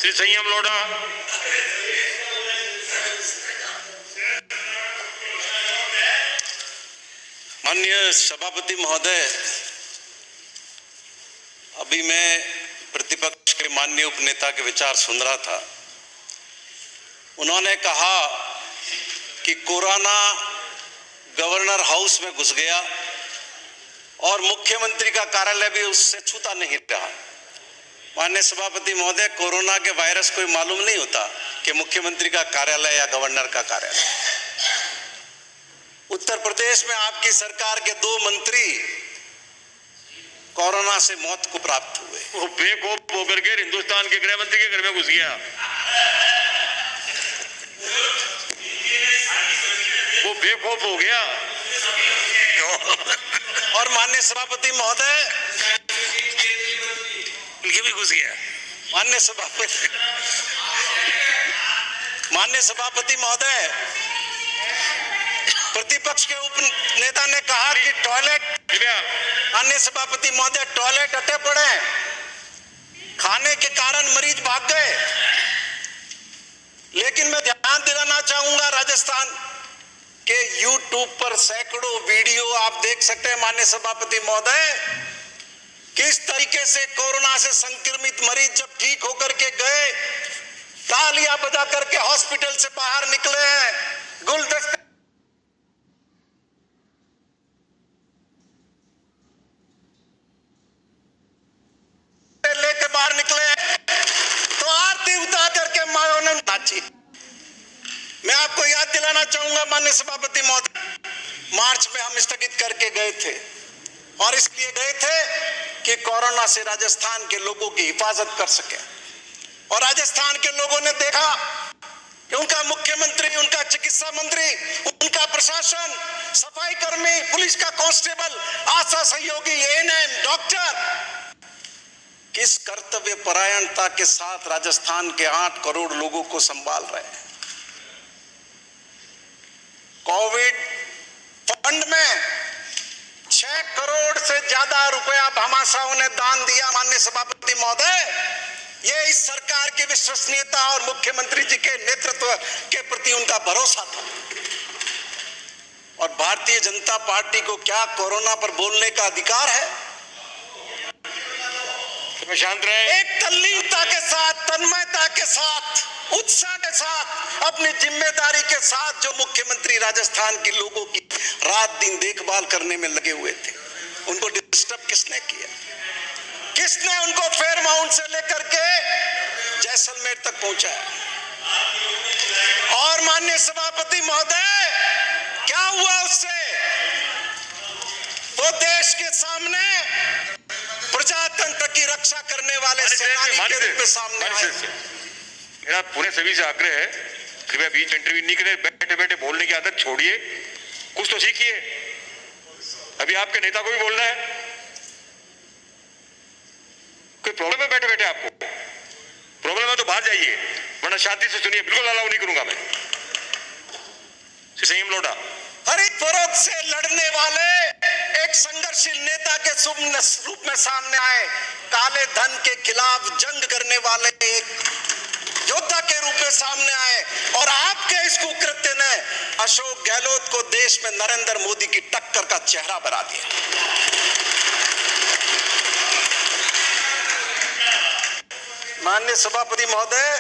श्री संयम लोढ़ा। माननीय सभापति महोदय, अभी मैं प्रतिपक्ष के माननीय उपनेता के विचार सुन रहा था। उन्होंने कहा कि कोरोना गवर्नर हाउस में घुस गया और मुख्यमंत्री का कार्यालय भी उससे छूता नहीं रहा। माननीय सभापति महोदय, कोरोना के वायरस को मालूम नहीं होता कि मुख्यमंत्री का कार्यालय या गवर्नर का कार्यालय। उत्तर प्रदेश में आपकी सरकार के 2 मंत्री कोरोना से मौत को प्राप्त हुए। वो बेखौफ होकर के हिंदुस्तान के गृह मंत्री के घर में घुस गया। वो बेखौफ हो गया और माननीय सभापति महोदय, ये भी घुस गया। माननीय सभापति महोदय, प्रतिपक्ष के उप नेता ने कहा कि टॉयलेट, माननीय सभापति महोदय, टॉयलेट अटे पड़े, खाने के कारण मरीज भाग गए। लेकिन मैं ध्यान दिलाना चाहूंगा, राजस्थान के YouTube पर सैकड़ों वीडियो आप देख सकते हैं माननीय सभापति महोदय, किस तरीके से कोरोना से संक्रमित मरीज जब ठीक होकर के गए, तालियां बजा करके हॉस्पिटल से बाहर निकले हैं, गुलदस्ते लेके बाहर निकले तो आरती उतार करके मायों ने नाची। मैं आपको याद दिलाना चाहूंगा माननीय सभापति महोदय, मार्च में हम स्थगित करके गए थे और इसलिए गए थे कि कोरोना से राजस्थान के लोगों की हिफाजत कर सके। और राजस्थान के लोगों ने देखा कि उनका मुख्यमंत्री, उनका चिकित्सा मंत्री, उनका प्रशासन, सफाई कर्मी, पुलिस का कांस्टेबल, आशा सहयोगी, ANM, डॉक्टर किस कर्तव्य परायणता के साथ राजस्थान के 8 करोड़ लोगों को संभाल रहे हैं। कोविड फंड में 6 करोड़ से ज्यादा रुपया भामाशाहों ने दान दिया। माननीय सभापति महोदय, ये इस सरकार की विश्वसनीयता और मुख्यमंत्री जी के नेतृत्व के प्रति उनका भरोसा था। और भारतीय जनता पार्टी को क्या कोरोना पर बोलने का अधिकार है? शांत रहे। एक तल्लीनता के साथ, तन्मयता के साथ, उत्साह के साथ, अपनी जिम्मेदारी के साथ जो मुख्यमंत्री राजस्थान के लोगों की रात दिन देखभाल करने में लगे हुए थे, उनको डिस्टर्ब किसने किया? किसने उनको फेयरमाउंट से लेकर के जैसलमेर तक पहुंचाया? और माननीय सभापति महोदय, क्या हुआ उससे? वो देश के सामने प्रजातंत्र की रक्षा करने वाले सेनानी के रूप में सामने आए। मेरा पुणे सभी से आग्रह है, कृपया बीच में इंटरव्यू नहीं करें, बैठे बैठे बोलने की आदत छोड़िए, कुछ तो सीखिए। अभी आपके नेता को भी बोलना है। कोई प्रॉब्लम है बैठे बैठे? आपको प्रॉब्लम है तो बाहर जाइए, वरना शांति से सुनिए। बिल्कुल अलाउ नहीं करूंगा मैं। संयम लोढ़ा। हरित फरोख्त से लड़ने वाले एक संघर्षशील नेता के रूप में सामने आए, काले धन के खिलाफ जंग करने वाले एक योद्धा के रूप में सामने आए। और आपके इस कुकृत्य ने अशोक गहलोत को देश में नरेंद्र मोदी की टक्कर का चेहरा बना दिया। माननीय सभापति महोदय,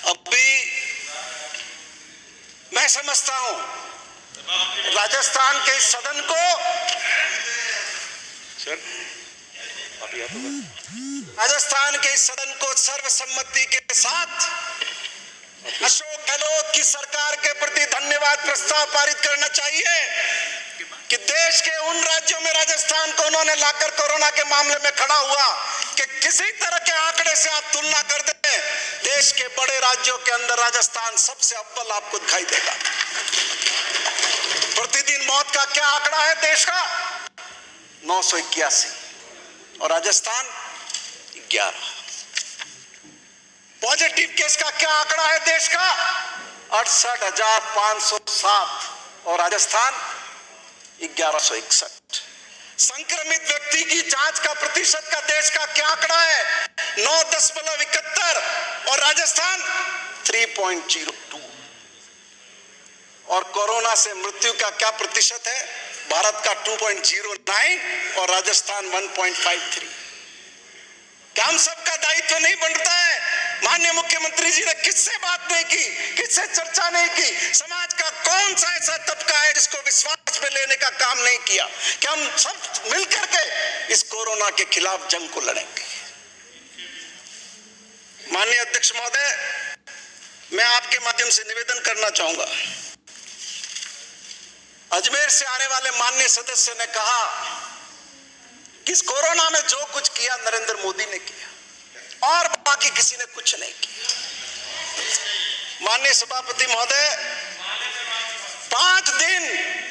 अभी मैं समझता हूं राजस्थान के इस सदन को, राजस्थान के इस सदन को सर्वसम्मति के साथ अशोक गहलोत की सरकार के प्रति धन्यवाद प्रस्ताव पारित करना चाहिए कि देश के उन राज्यों में राजस्थान को उन्होंने लाकर कोरोना के मामले में खड़ा हुआ कि किसी तरह के आंकड़े से आप तुलना कर दें, देश के बड़े राज्यों के अंदर राजस्थान सबसे अव्वल आपको दिखाई देगा। प्रतिदिन मौत का क्या आंकड़ा है देश का? 981 और राजस्थान 11। पॉजिटिव केस का क्या आंकड़ा है देश का? 68,507 और राजस्थान 1161। संक्रमित व्यक्ति की जांच का प्रतिशत का देश का क्या आंकड़ा है? 9.71 और राजस्थान 3.02। और कोरोना से मृत्यु का क्या प्रतिशत है? भारत का 2.09 और राजस्थान 1.53। क्या हम सबका दायित्व नहीं बनता है? माननीय मुख्यमंत्री जी ने किससे बात नहीं की, किससे चर्चा नहीं की? समाज का कौन सा ऐसा तबका है जिसको विश्वास में लेने का काम नहीं किया कि हम सब मिलकर के इस कोरोना के खिलाफ जंग को लड़ेंगे? माननीय अध्यक्ष महोदय, मैं आपके माध्यम से निवेदन करना चाहूंगा। अजमेर से आने वाले माननीय सदस्य ने कहा कि इस कोरोना में जो कुछ किया नरेंद्र मोदी ने किया और बाकी किसी ने कुछ नहीं किया। माननीय सभापति महोदय, 5 दिन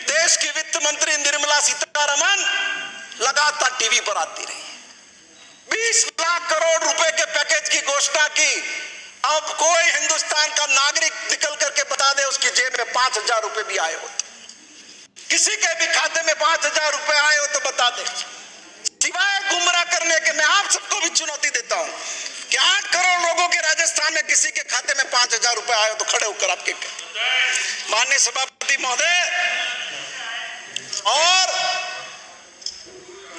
देश की वित्त मंत्री निर्मला सीतारमण लगातार टीवी पर आती रही, 20 लाख करोड़ रुपए के पैकेज की घोषणा की। अब कोई हिंदुस्तान का नागरिक निकल करके बता दे उसकी जेब में 5,000 रुपए भी आए हो, किसी के भी खाते में 5,000 रुपए आए हो तो बता दे। सिवाय गुमराह करने के मैं आप सबको भी चुनौती देता हूं कि 8 करोड़ लोगों के राजस्थान में किसी के खाते में 5,000 रुपए आए हो तो खड़े होकर आपके माननीय सभापति महोदय, और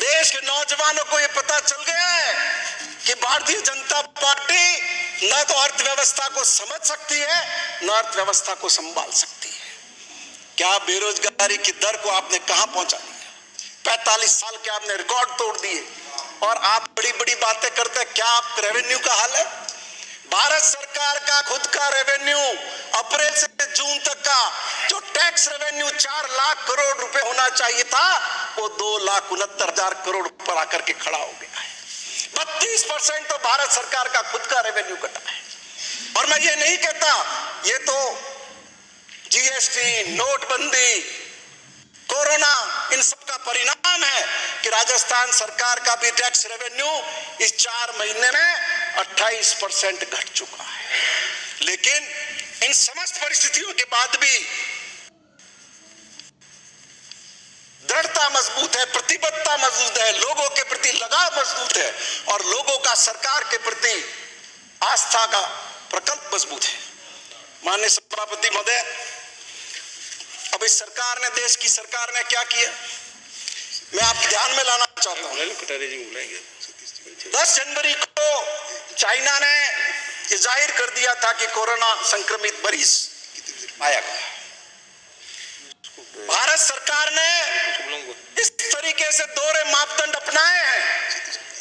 देश के नौजवानों को यह पता चल गया है कि भारतीय जनता पार्टी न तो अर्थव्यवस्था को समझ सकती है न अर्थव्यवस्था को संभाल सकती है। क्या बेरोजगारी की दर को आपने कहां पहुंचा दिया? 45 साल के आपने रिकॉर्ड तोड़ दिए और आप बड़ी बड़ी बातें करते हैं। क्या आप रेवेन्यू का हाल है? भारत सरकार का खुद का रेवेन्यू अप्रैल से जून तक का जो टैक्स रेवेन्यू 4 लाख करोड़ रुपए होना चाहिए था वो 2,69,000 करोड़ पर आकर के खड़ा हो गया है। 32% तो भारत सरकार का खुद का रेवेन्यू कटा है। और मैं ये नहीं कहता, ये तो जीएसटी, नोटबंदी, कोरोना, इन सब का परिणाम है कि राजस्थान सरकार का भी टैक्स रेवेन्यू इस 4 महीने में 28% घट चुका है। लेकिन इन समस्त परिस्थितियों के बाद भी दृढ़ता मजबूत है, प्रतिबद्धता मजबूत है, लोगों के प्रति लगाव मजबूत है और लोगों का सरकार के प्रति आस्था का प्रकल्प मजबूत है। माननीय सभापति महोदय, अब इस सरकार ने, देश की सरकार ने क्या किया, मैं आपके ध्यान में लाना चाहता हूं। 10 जनवरी को चाइना ने ये जाहिर कर दिया था कि कोरोना संक्रमित मरीज पाया गया। भारत सरकार ने इस तरीके से दोहरे मापदंड अपनाए हैं।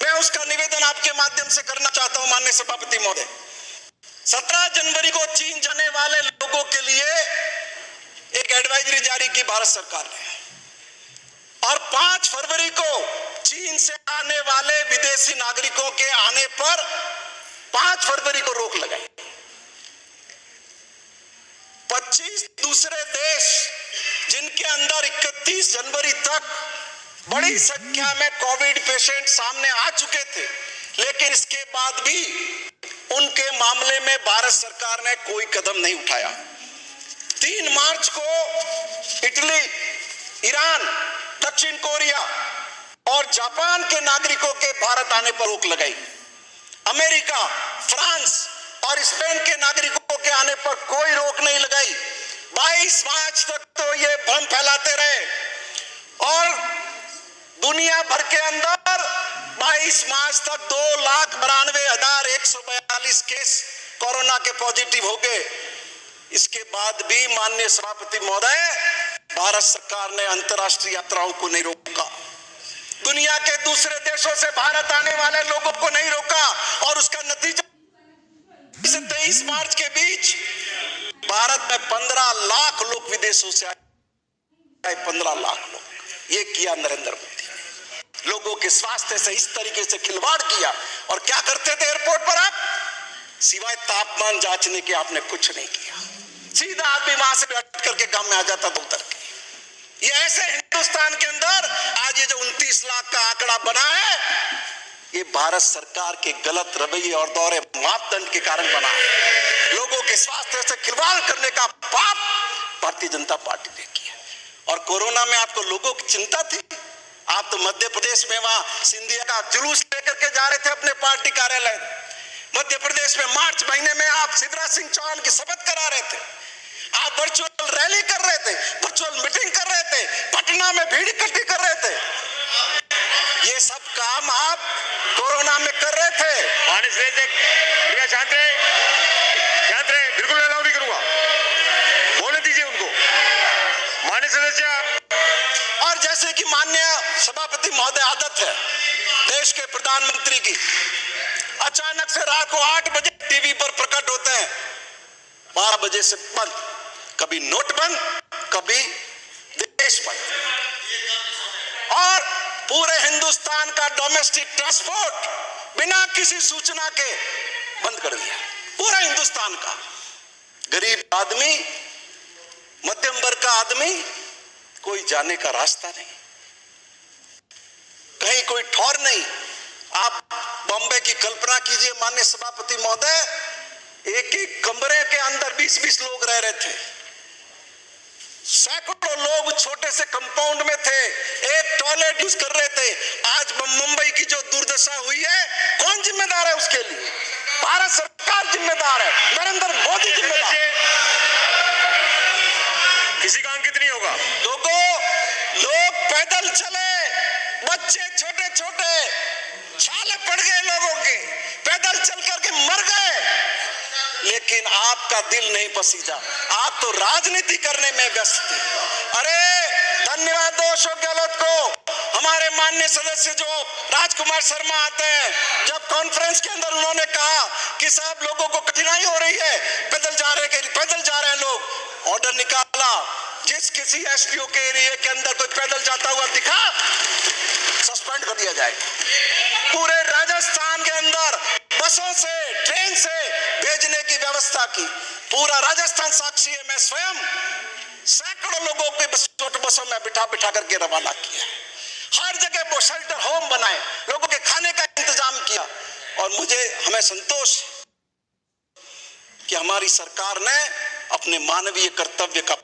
मैं उसका निवेदन आपके माध्यम से करना चाहता हूं माननीय सभापति महोदय। 17 जनवरी को चीन जाने वाले लोगों के लिए एक एडवाइजरी जारी की भारत सरकार ने और 5 फरवरी को चीन से आने वाले विदेशी नागरिकों के आने पर 5 फरवरी को रोक लगाई। 25 दूसरे देश जिनके अंदर 31 जनवरी तक बड़ी संख्या में कोविड पेशेंट सामने आ चुके थे, लेकिन इसके बाद भी उनके मामले में भारत सरकार ने कोई कदम नहीं उठाया। 3 मार्च को इटली, ईरान, दक्षिण कोरिया और जापान के नागरिकों के भारत आने पर रोक लगाई। अमेरिका, फ्रांस और स्पेन के नागरिकों के आने पर कोई रोक नहीं लगाई। 22 मार्च तक तो ये भ्रम फैलाते रहे और दुनिया भर के अंदर 22 मार्च तक 2,92,142 केस कोरोना के पॉजिटिव हो गए। इसके बाद भी माननीय सभापति महोदय, भारत सरकार ने अंतर्राष्ट्रीय यात्राओं को नहीं रोका, दुनिया के दूसरे देशों से भारत आने वाले लोगों को नहीं रोका और उसका नतीजा 23 मार्च के बीच भारत में 15 लाख लोग विदेशों से आए। 15 लाख लोग। ये किया नरेंद्र मोदी। लोगों के स्वास्थ्य से इस तरीके से खिलवाड़ किया। और क्या करते थे एयरपोर्ट पर आप? सिवाय तापमान जांचने के आपने कुछ नहीं किया। सीधा आदमी वहां से बैठ करके गांव में आ जाता था उतर के। ये ऐसे हिंदुस्तान के अंदर आज ये जो 29 लाख का आंकड़ा बना है, ये भारत सरकार के गलत रवैये और दोहरे मापदंड के कारण बना है। लोगों के स्वास्थ्य से खिलवाड़ करने का पाप भारतीय जनता पार्टी ने किया और कोरोना में आपको लोगों की चिंता थी? आप तो मध्य प्रदेश में वहां सिंधिया का जुलूस लेकर के जा रहे थे अपने पार्टी कार्यालय। मध्य प्रदेश में मार्च महीने में आप शिवराज सिंह चौहान की शपथ करा रहे थे। आप वर्चुअल रैली कर रहे थे, वर्चुअल मीटिंग कर रहे थे, पटना में भीड़ इकट्ठी कर रहे थे। ये सब काम आप कोरोना में कर रहे थे। शांत रहे, बिल्कुल अलाउ नहीं करूंगा, बोलने दीजिए उनको। माननीय सदस्य। और जैसे कि माननीय सभापति महोदय, आदत है देश के प्रधानमंत्री की, अचानक से रात को 8 बजे टीवी पर प्रकट होते हैं, 12 बजे से बंद, कभी नोट बंद, कभी देश बंद। और पूरे हिंदुस्तान का डोमेस्टिक ट्रांसपोर्ट बिना किसी सूचना के बंद कर दिया, पूरा हिंदुस्तान का। गरीब आदमी, मध्यम वर्ग का आदमी, कोई जाने का रास्ता नहीं, कहीं कोई ठौर नहीं। आप बॉम्बे की कल्पना कीजिए माननीय सभापति महोदय, एक एक कमरे के अंदर 20-20 लोग रह रहे थे, सैकड़ों लोग छोटे से कंपाउंड में थे, एक टॉयलेट यूज कर रहे थे। आज मुंबई की जो दुर्दशा हुई है, कौन जिम्मेदार है उसके लिए? भारत सरकार जिम्मेदार है, नरेंद्र मोदी जिम्मेदार है। किसी का अंकित नहीं होगा। लोग पैदल चले, बच्चे छोटे छोटे, छाले पड़ गए लोगों के, पैदल चल करके मर गए, लेकिन आपका दिल नहीं पसीजा। आप तो राजनीति करने में व्यस्त थे। अरे धन्यवाद दो अशोक गहलोत को, हमारे माननीय सदस्य जो राजकुमार शर्मा आते हैं, जब कॉन्फ्रेंस के अंदर उन्होंने कहा कि साहब लोगों को कठिनाई हो रही है, पैदल जा रहे हैं लोग, ऑर्डर निकाला, जिस किसी एसपीओ के एरिया के अंदर कोई पैदल जाता हुआ दिखा, सस्पेंड कर दिया जाएगा। पूरे राजस्थान के अंदर बसों से, ट्रेन से भेजने की व्यवस्था की, पूरा राजस्थान साक्षी है। मैं स्वयं सैकड़ों लोगों के बसों में बिठा करके रवाना किया, हर जगह वो शेल्टर होम बनाए, लोगों के खाने का इंतजाम किया। और हमें संतोष कि हमारी सरकार ने अपने मानवीय कर्तव्य का,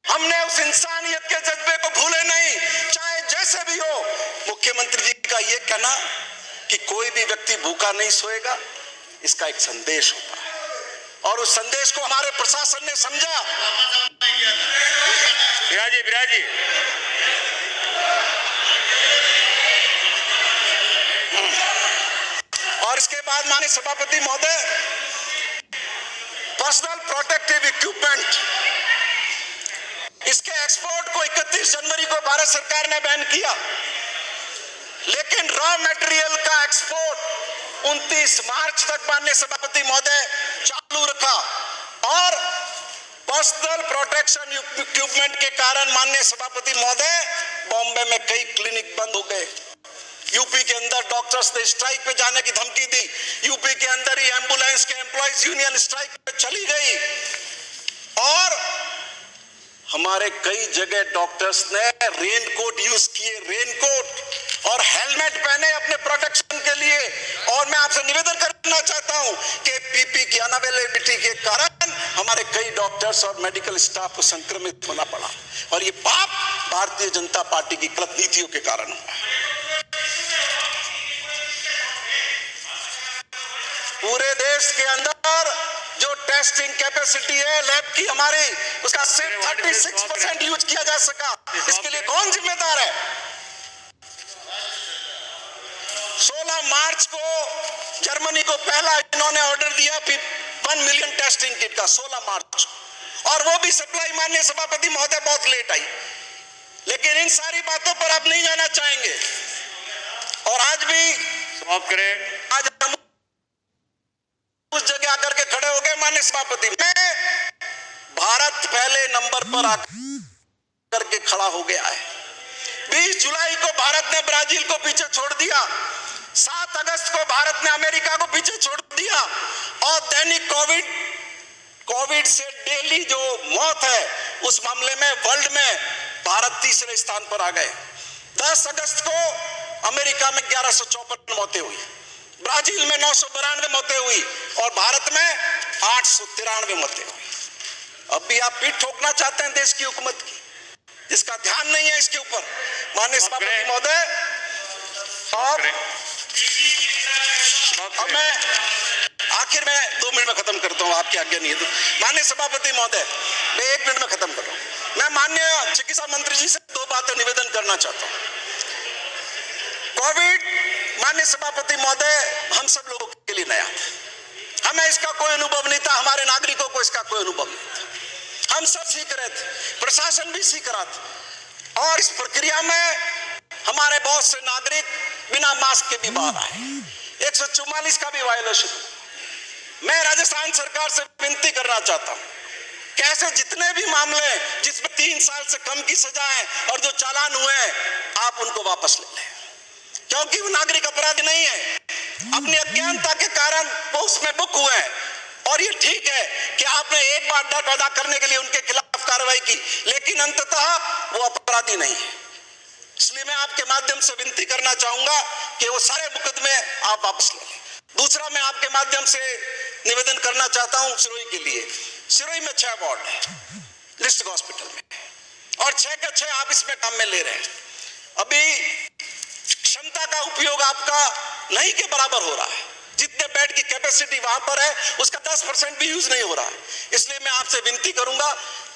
हमने उस इंसानियत के जज्बे को भूले नहीं, चाहे जैसे भी हो। मुख्यमंत्री जी का यह कहना कि कोई भी व्यक्ति भूखा नहीं सोएगा, इसका एक संदेश होता है, और उस संदेश को हमारे प्रशासन ने समझा। विराजी और इसके बाद माननीय सभापति महोदय, पर्सनल प्रोटेक्टिव इक्विपमेंट, इसके एक्सपोर्ट को 31 जनवरी को भारत सरकार ने बैन किया, लेकिन रॉ मटेरियल का एक्सपोर्ट 29 मार्च तक माननीय सभापति महोदय चालू रखा। और पर्सनल प्रोटेक्शन इक्विपमेंट के कारण माननीय सभापति महोदय, बॉम्बे में कई क्लिनिक बंद हो गए। यूपी के अंदर डॉक्टर्स ने स्ट्राइक पे जाने की धमकी दी, यूपी के अंदर ही एम्बुलेंस के एम्प्लॉइज यूनियन स्ट्राइक पे चली गई, और हमारे कई जगह डॉक्टर्स ने रेनकोट यूज किए, रेनकोट और हेलमेट पहने अपने प्रोटेक्शन के लिए। और मैं आपसे निवेदन करना चाहता हूं कि पीपी की अनअवेलेबिलिटी के कारण हमारे कई डॉक्टर्स और मेडिकल स्टाफ को संक्रमित होना पड़ा, और ये पाप भारतीय जनता पार्टी की गलत नीतियों के कारण हुआ। पूरे देश के अंदर जो टेस्टिंग कैपेसिटी है लैब की हमारी, उसका सिर्फ 36% यूज किया जा सका। इसके लिए कौन जिम्मेदार है? 16 मार्च को जर्मनी को पहला इन्होंने ऑर्डर दिया 1 मिलियन टेस्टिंग किट का, 16 मार्च, और वो भी सप्लाई माननीय सभापति महोदय बहुत लेट आई। लेकिन इन सारी बातों पर आप नहीं जाना चाहेंगे, और आज भी समाप्त करें। आज हम उस जगह आकर के खड़े हो गए माननीय सभापति में, भारत पहले नंबर पर आकर के खड़ा हो गया है। 20 जुलाई को भारत ने ब्राजील को पीछे छोड़ दिया, 7 अगस्त को भारत ने अमेरिका को पीछे छोड़ दिया, और दैनिक कोविड से डेली जो मौत है उस मामले में वर्ल्ड में भारत तीसरे स्थान पर आ गए। 10 अगस्त को अमेरिका में 1154 मौतें हुई, ब्राजील में 992 मौतें हुई, और भारत में 893 मौतें हुई। अब भी आप पीठ ठोकना चाहते हैं देश की हुकूमत की, जिसका ध्यान नहीं है इसके ऊपर। माननीय सभापति महोदय, और अब मैं आखिर में 2 मिनट में खत्म करता हूं, आपकी आज्ञा नहीं है तो। माननीय सभापति महोदय, मैं 1 मिनट में खत्म कर रहा हूं। मैं माननीय चिकित्सा मंत्री जी से 2 बातें निवेदन करना चाहता हूं। कोविड, माननीय सभापति महोदय, हम सब लोगों के लिए नया था। हमें इसका कोई अनुभव नहीं था, हमारे नागरिकों को इसका कोई अनुभव नहीं था। हम सब सीख रहे थे, प्रशासन भी सीख रहा था, और इस प्रक्रिया में हमारे बहुत से नागरिक बिना मास्क के भी बाहर आए। 144 का भी वायलेशन। मैं राजस्थान सरकार से विनती करना चाहता हूं, कैसे जितने भी मामले जिसमें 3 साल से कम की सजा है और जो चालान हुए हैं, आप उनको वापस ले लें, क्योंकि वो नागरिक अपराधी नहीं है, अपनी अज्ञानता के कारण वो उसमें बुक हुए हैं। और ये ठीक है कि आपने एक बार दंड अदा करने के लिए उनके खिलाफ कार्रवाई की, लेकिन अंततः वो अपराधी नहीं है। इसलिए मैं आपके माध्यम से विनती करना चाहूंगा कि वो सारे मुकदमे आप वापस ले लें। दूसरा, मैं आपके माध्यम से निवेदन करना चाहता हूं सिरोही के लिए। सिरोही में 6 वार्ड है डिस्ट्रिक्ट हॉस्पिटल में, और 6 के 6 आप इसमें काम में ले रहे हैं। अभी क्षमता का उपयोग आपका नहीं के बराबर हो रहा है। जितने बेड की कैपेसिटी वहां पर है, उसका 10% भी यूज नहीं हो रहा है। इसलिए मैं आपसे विनती करूंगा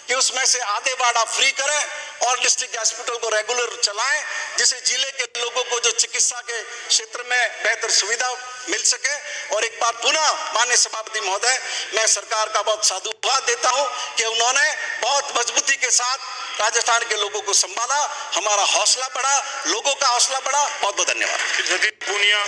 कि उसमें से आधे वार्ड आप फ्री करें और डिस्ट्रिक्ट हॉस्पिटल को रेगुलर चलाएं, जिससे जिले के लोगों को जो चिकित्सा के क्षेत्र में बेहतर सुविधा मिल सके। और एक बार पुनः माननीय सभापति महोदय, मैं सरकार का बहुत साधुवाद देता हूं कि उन्होंने बहुत मजबूती के साथ राजस्थान के लोगों को संभाला, हमारा हौसला बढ़ा, लोगों का हौसला बढ़ा। बहुत बहुत धन्यवाद। पूनिया।